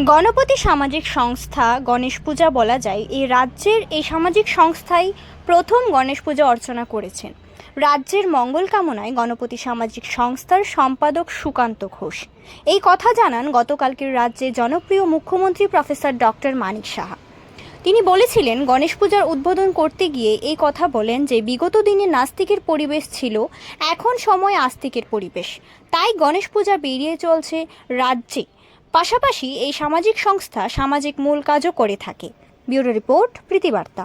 গণপতি সামাজিক সংস্থা গণেশ পূজা বলা যায় এই রাজ্যের এই সামাজিক সংস্থাই প্রথম গণেশ পূজা অর্চনা করেছেন। রাজ্যের মঙ্গল কামনায় গণপতি সামাজিক সংস্থার সম্পাদক সুকান্ত ঘোষ এই কথা জানান গতকালকের রাজ্যের জনপ্রিয় মুখ্যমন্ত্রী প্রফেসর ডক্টর মানিক সাহা। তিনি বলেছিলেন, গণেশ পূজার উদ্বোধন করতে গিয়ে এই কথা বলেন যে বিগত দিনে নাস্তিকের পরিবেশ ছিল, এখন সময় আস্তিকের পরিবেশ, তাই গণেশ পূজা বেরিয়ে চলছে রাজ্যে। পাশাপাশি এই সামাজিক সংস্থা সামাজিক মূল কাজও করে থাকে। Bureau report, প্রীতিবার্তা।